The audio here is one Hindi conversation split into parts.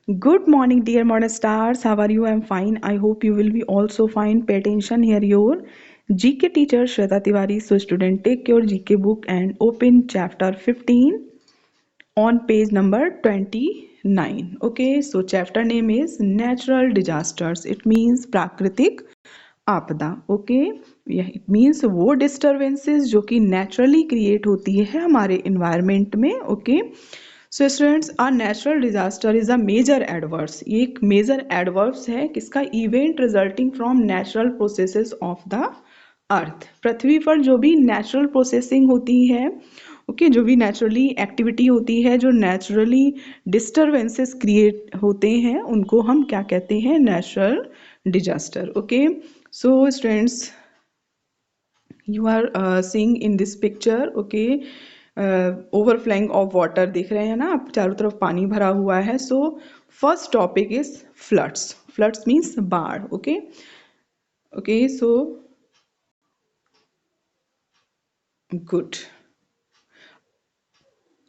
Good morning, dear modern stars. How are you? I'm fine. I hope you will be also fine. Pay attention here. Your GK teacher Shweta Tiwari. So, student, take your GK book and open chapter 15 on page number 29. Okay, so chapter name is Natural Disasters. It means प्राकृतिक आपदा. ओके, इट मीन्स वो डिस्टरबेंसेस जो कि नेचुरली क्रिएट होती है हमारे इन्वायरमेंट में. Okay, so students, a natural disaster is a major adverse. ये एक मेजर एडवर्स है किसका? Event resulting from natural processes of the earth. पृथ्वी पर जो भी नेचुरल प्रोसेसिंग होती है, ओके, जो भी नेचुरली एक्टिविटी होती है, जो नेचुरली डिस्टरबेंसेस क्रिएट होते हैं, उनको हम क्या कहते हैं? Natural disaster. Okay, so students, you are seeing in this picture. Okay, overflowing of water दिख रहे हैं ना आप, चारों तरफ पानी भरा हुआ है. So first topic is floods. Floods means बाढ़. Okay, okay, so good.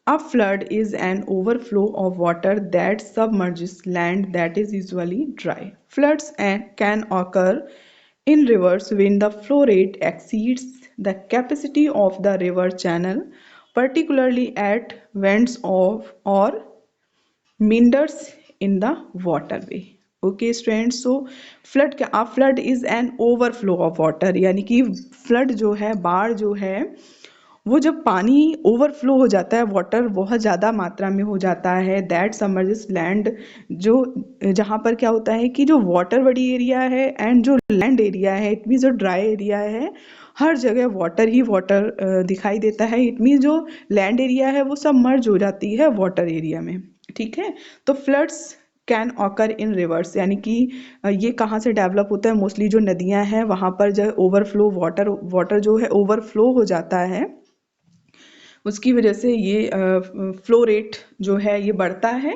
A flood is an overflow of water that submerges land that is usually dry. Floods can occur in rivers when the flow rate exceeds the capacity of the river channel, particularly at vents of or meanders in the waterway. Okay students, so flood क्या? Flood is an overflow of water, यानी कि फ्लड जो है, बाढ़ जो है, वो जब पानी ओवरफ्लो हो जाता है, वाटर बहुत ज़्यादा मात्रा में हो जाता है, दैट सबमर्जेस लैंड. जो जहाँ पर क्या होता है कि जो वाटर बड़ी एरिया है एंड जो लैंड एरिया है, इट मीन जो ड्राई एरिया है, हर जगह वाटर ही वाटर दिखाई देता है. इट मीन जो लैंड एरिया है वो सब मर्ज हो जाती है वाटर एरिया में. ठीक है, तो floods can occur in reverse, यानी कि ये कहाँ से डेवलप होता है? मोस्टली जो नदियाँ हैं वहाँ पर जो ओवरफ्लो वाटर वाटर जो है ओवरफ्लो हो जाता है, उसकी वजह से ये फ्लो रेट जो है ये बढ़ता है.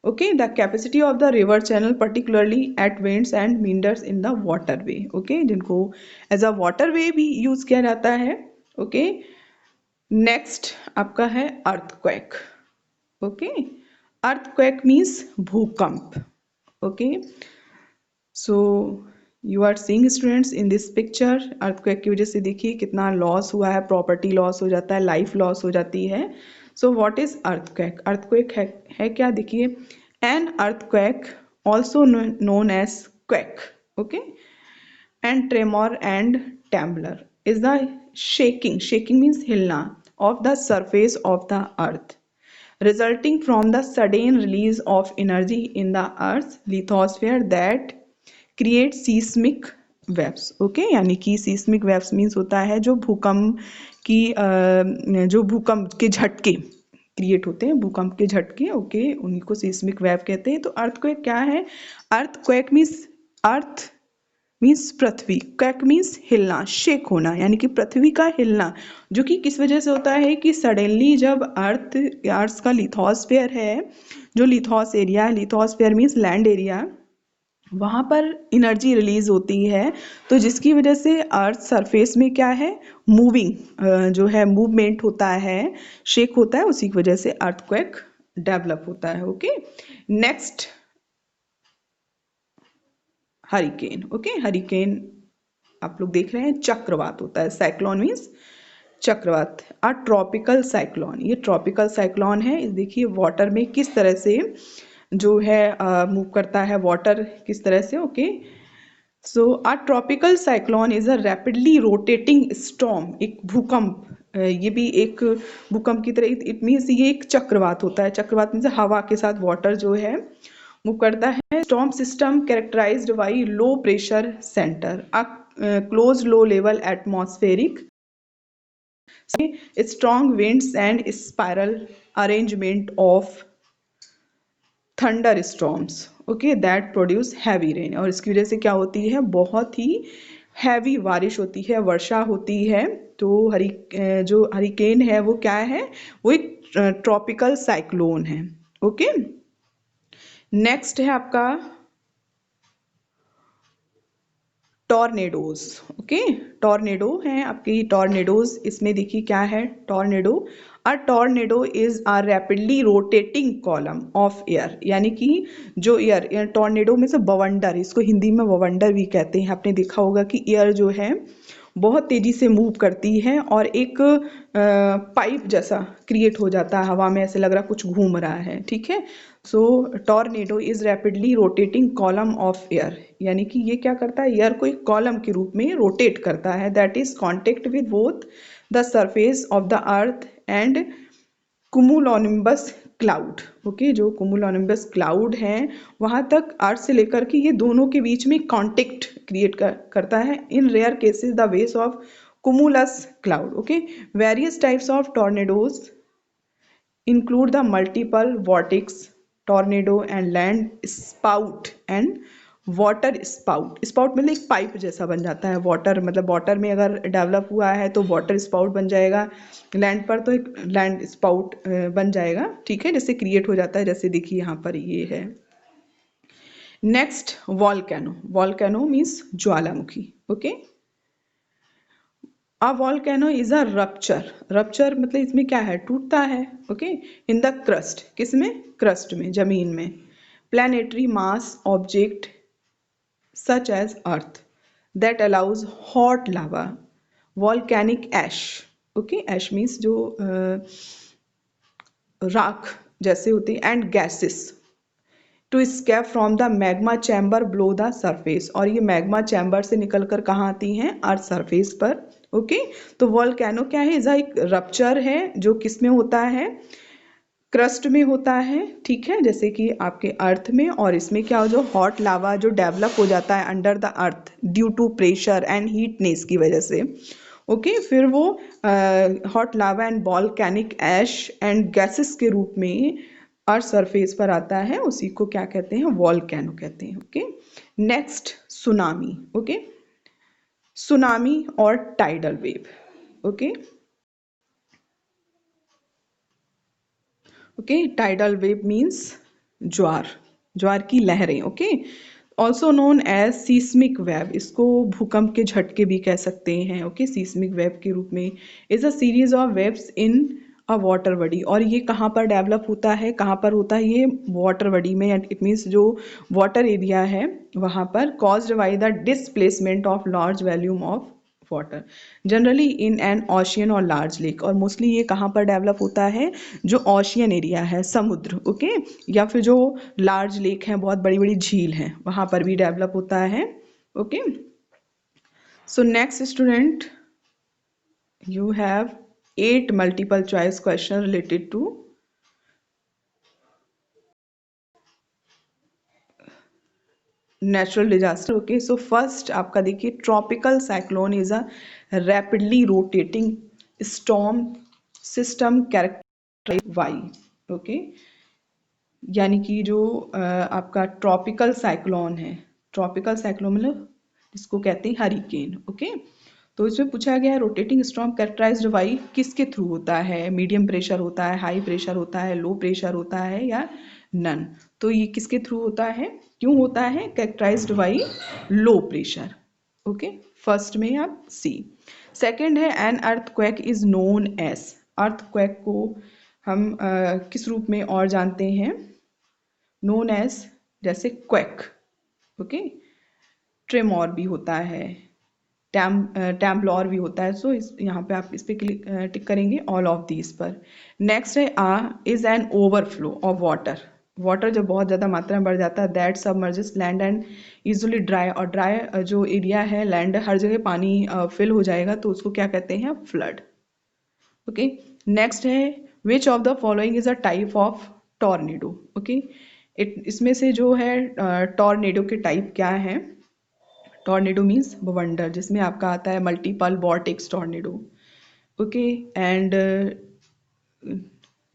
Okay, the capacity of the river channel particularly at vents and meanders in the water way. Okay, जिनको एज अ वाटर वे भी यूज किया जाता है. ओके, नेक्स्ट आपका है अर्थक्वेक. ओके, अर्थक्वेक मीन्स भूकंप. Okay, so you are seeing students in this picture, earthquake की वजह से देखिए कितना लॉस हुआ है, प्रॉपर्टी लॉस हो जाता है, लाइफ लॉस हो जाती है. So what is earthquake? Earthquake है क्या? देखिए, an earthquake also known as quake. Okay, and tremor and temblor is the shaking means हिलना of the surface of the earth resulting from the sudden release of energy in the earth's lithosphere that create seismic waves. Okay, यानी कि seismic waves मीन्स होता है जो भूकंप की जो भूकंप के झटके क्रिएट होते हैं, भूकंप के झटके. ओके, उन्हीं को seismic wave कहते हैं. तो अर्थक्वेक क्या है? अर्थक्वेक मीन्स अर्थ मीन्स पृथ्वी, क्वैक मीन्स हिलना, शेक होना, यानी कि पृथ्वी का हिलना, जो कि किस वजह से होता है कि सडनली जब अर्थ का लिथोस्फेयर है, जो lithos area, lithosphere means land area, वहाँ पर एनर्जी रिलीज होती है, तो जिसकी वजह से अर्थ सरफेस में क्या है? मूविंग जो है, मूवमेंट होता है, शेक होता है, उसी की वजह से अर्थक्वेक डेवलप होता है. Okay, next hurricane. Okay, hurricane आप लोग देख रहे हैं, चक्रवात होता है. साइक्लोन मीन्स चक्रवात. अ ट्रॉपिकल साइक्लोन, ये ट्रॉपिकल साइक्लोन है. देखिए वाटर में किस तरह से जो है मूव करता है वाटर, किस तरह से. Okay, so a tropical cyclone is a rapidly rotating storm. एक भूकंप, ये भी एक भूकंप की तरह, इट मीन्स ये एक चक्रवात होता है. चक्रवात मीन्स हवा के साथ वाटर जो है मूव करता है. Storm system characterized by low pressure center, a close low level atmospheric, strong winds and spiral arrangement of thunder storms. Okay, that produce heavy rain. और इसकी वजह से क्या होती है? बहुत ही हैवी बारिश होती है, वर्षा होती है. तो जो हरिकेन है वो क्या है? वो एक ट्रॉपिकल साइक्लोन है. ओके, नेक्स्ट है आपका टॉर्नेडोज. ओके, टॉर्नेडो हैं आपकी, टॉर्नेडोज. इसमें देखिए क्या है? Tornado a tornado is a rapidly rotating column of air, यानी कि जो एयर टॉर्नेडो में से बवंडर, इसको हिंदी में बवंडर भी कहते हैं। आपने देखा होगा कि एयर जो है बहुत तेजी से मूव करती है और एक पाइप जैसा क्रिएट हो जाता है हवा में, ऐसे लग रहा कुछ घूम रहा है, ठीक है। So tornado is rapidly rotating column of air, यानी कि ये क्या करता है, एयर को एक कॉलम के रूप में रोटेट करता है, that is contact with both the surface of the earth and cumulonimbus cloud. Okay, जो कुमुलोनिम्बस क्लाउड है वहां तक अर्थ से लेकर के ये दोनों के बीच में कांटेक्ट क्रिएट करता है। In rare cases the base of cumulus cloud। Okay, various types of tornadoes include the multiple vortex tornado and land spout and water spout. Spout मतलब एक पाइप जैसा बन जाता है, वाटर मतलब वाटर में अगर डेवलप हुआ है तो वाटर स्पाउट बन जाएगा, लैंड पर तो एक लैंड स्पाउट बन जाएगा, ठीक है, जैसे क्रिएट हो जाता है, जैसे देखिए यहाँ पर ये है। Next volcano. Volcano means Jwalamukhi. Okay, a volcano is a rupture. Rupture मतलब इसमें क्या है, टूटता है। ओके, इन द क्रस्ट, किस में, क्रस्ट में, जमीन में। Planetary mass object such as earth that allows hot lava, volcanic ash। okay, ash means जो राख जैसे होती है, and gases to escape from the magma chamber below the surface, और ये मैग्मा चैम्बर से निकलकर कहाँ आती हैं, अर्थ सरफेस पर। ओके, तो वॉल्केनो क्या है, इज एक रप्चर है जो किस में होता है, क्रस्ट में होता है, ठीक है, जैसे कि आपके अर्थ में। और इसमें क्या हो, जो हॉट लावा जो डेवलप हो जाता है under the earth due to pressure and heatness की वजह से। ओके, फिर वो hot lava and volcanic ash and gases के रूप में अर्थ सरफेस पर आता है, उसी को क्या कहते हैं, वॉल्केनो कहते हैं। Okay, next tsunami. Okay, tsunami और tidal wave. Okay, okay, tidal wave means ज्वार, ज्वार की लहरें। Okay, also known as seismic wave, इसको भूकंप के झटके भी कह सकते हैं। ओके, सीस्मिक वेव के रूप में। Is a series of waves in a water body, और ये कहाँ पर डेवलप होता है, कहाँ पर होता है ये, वाटर बॉडी में, इट मीन्स जो वाटर एरिया है वहाँ पर। Caused by the displacement of large volume of water, generally in an ocean और लार्ज लेक, और मोस्टली ये कहाँ पर डेवलप होता है, जो ओशियन एरिया है, समुद्र। ओके, या फिर जो लार्ज लेक हैं, बहुत बड़ी बड़ी झील हैं, वहाँ पर भी डेवलप होता है। Okay, so next student, you have 8 multiple choice question related to natural disaster. Okay, so first आपका देखिए, tropical cyclone is a rapidly rotating storm system characterized by. Okay, यानी कि जो आपका ट्रॉपिकल साइक्लोन है, ट्रॉपिकल साइक्लोन मतलब जिसको कहते हैं हरिकेन। ओके, तो इसमें पूछा गया है रोटेटिंग स्टॉर्म कैरेक्टराइज्ड बाय किसके थ्रू होता है, मीडियम प्रेशर होता है, हाई प्रेशर होता है, लो प्रेशर होता है, या नन। तो ये किसके थ्रू होता है, क्यों होता है, characterized by low pressure. Okay, first में आप सी। सेकंड है an earthquake is known as, earthquake को हम किस रूप में और जानते हैं, नोन एज, जैसे क्वेक। ओके, ट्रेमोर भी होता है, टैम्ब्लॉर भी होता है। सो इस यहाँ पे आप इस पे क्लिक टिक करेंगे ऑल ऑफ दीज पर। नेक्स्ट है आ is an overflow of water, water जब बहुत ज़्यादा मात्रा में बढ़ जाता है, that submerges land and usually dry, और ड्राई जो एरिया है, लैंड हर जगह पानी फिल हो जाएगा, तो उसको क्या कहते हैं, फ्लड। ओके, नेक्स्ट है which of the following is a type of tornado. Okay, इसमें से जो है टॉर्नेडो के टाइप क्या है, टॉर्नेडो मीन्स बवंडर, जिसमें आपका आता है multiple vortex tornado. Okay, and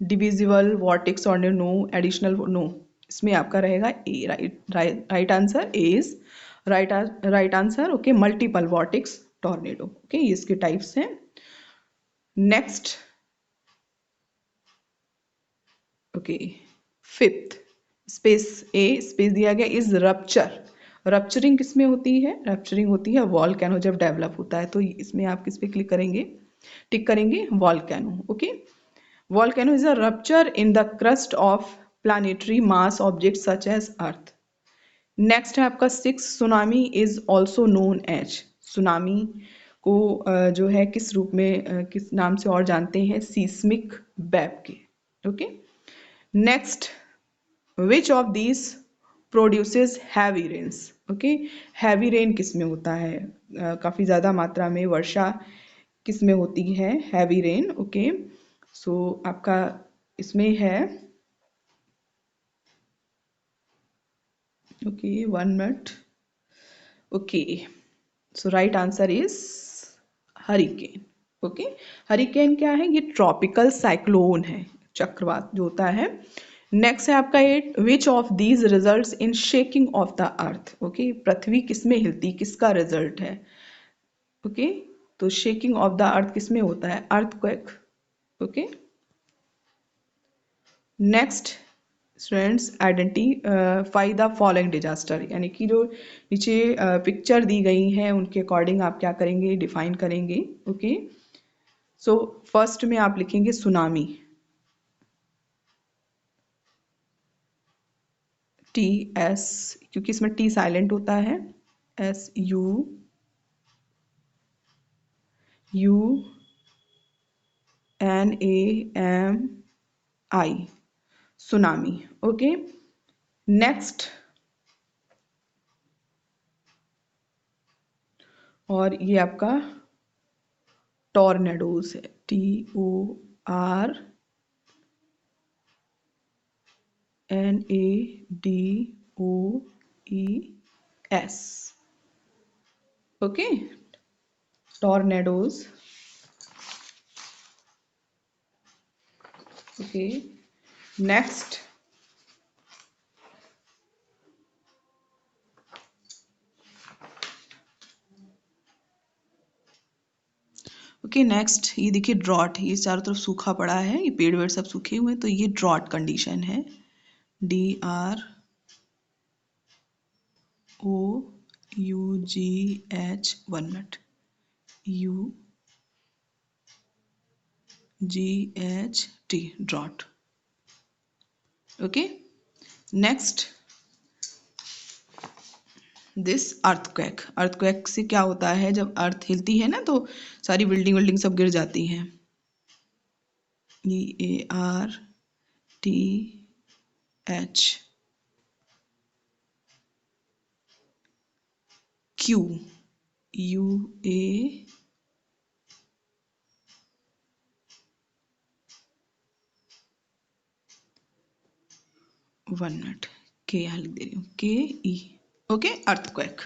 divisible vortex tornado no, additional no, इसमें आपका रहेगा A, right answer A is right answer. Okay, multiple vortex tornado. Okay, ये इसके टाइप्स हैं। Next, okay, fifth space A space दिया गया इज रप्चर। रप्चरिंग किसमें होती है, रप्चरिंग होती है वॉल्केनो जब डेवलप होता है, तो इसमें आप किस पे क्लिक करेंगे, टिक करेंगे, volcano. Okay, Volcano is a rupture in the crust of planetary mass objects such as Earth. Next है आपका six, tsunami is also known as, tsunami को जो है किस रूप में किस नाम से और जानते हैं, सीस्मिक वेव के। Okay, next, which of these produces heavy rains. Okay, heavy rain किस में होता है, काफ़ी ज़्यादा मात्रा में वर्षा किस में होती है, हैवी रेन। ओके, सो आपका इसमें है, okay 1 minute. Okay, so right answer is hurricane. Okay, hurricane क्या है, ये ट्रॉपिकल साइक्लोन है, चक्रवात जो होता है। नेक्स्ट है आपका eight, which of these results in shaking of the earth. Okay, पृथ्वी किसमें हिलती, किसका रिजल्ट है। ओके, तो शेकिंग ऑफ द अर्थ किसमें होता है, earthquake. Okay, next students, identify the following disaster, यानी कि जो नीचे पिक्चर दी गई हैं उनके अकॉर्डिंग आप क्या करेंगे, डिफाइन करेंगे। ओके, सो फर्स्ट में आप लिखेंगे सुनामी, टी एस, क्योंकि इसमें टी साइलेंट होता है, S U U N A M I, tsunami. Okay, next, और ये आपका टॉर्नेडोज है, T O R N A D O E S. Okay, tornadoes. Okay, next, okay next, ये देखिए ड्रॉट, ये चारों तरफ सूखा पड़ा है, ये पेड़ वेड़ सब सूखे हुए हैं, तो ये ड्रॉट कंडीशन है, D R O U G H, 1 minute, U G H T, drought. Okay, next, this earthquake, earthquake से क्या होता है, जब अर्थ हिलती है ना तो सारी बिल्डिंग विल्डिंग सब गिर जाती हैं, E A R T H Q U A, 1 minute, के यहाँ लिख दे रही हूँ, के E. Okay, earthquake.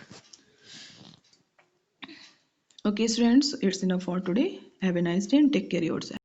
Okay students, it's enough for today, have a nice day and take care yourself.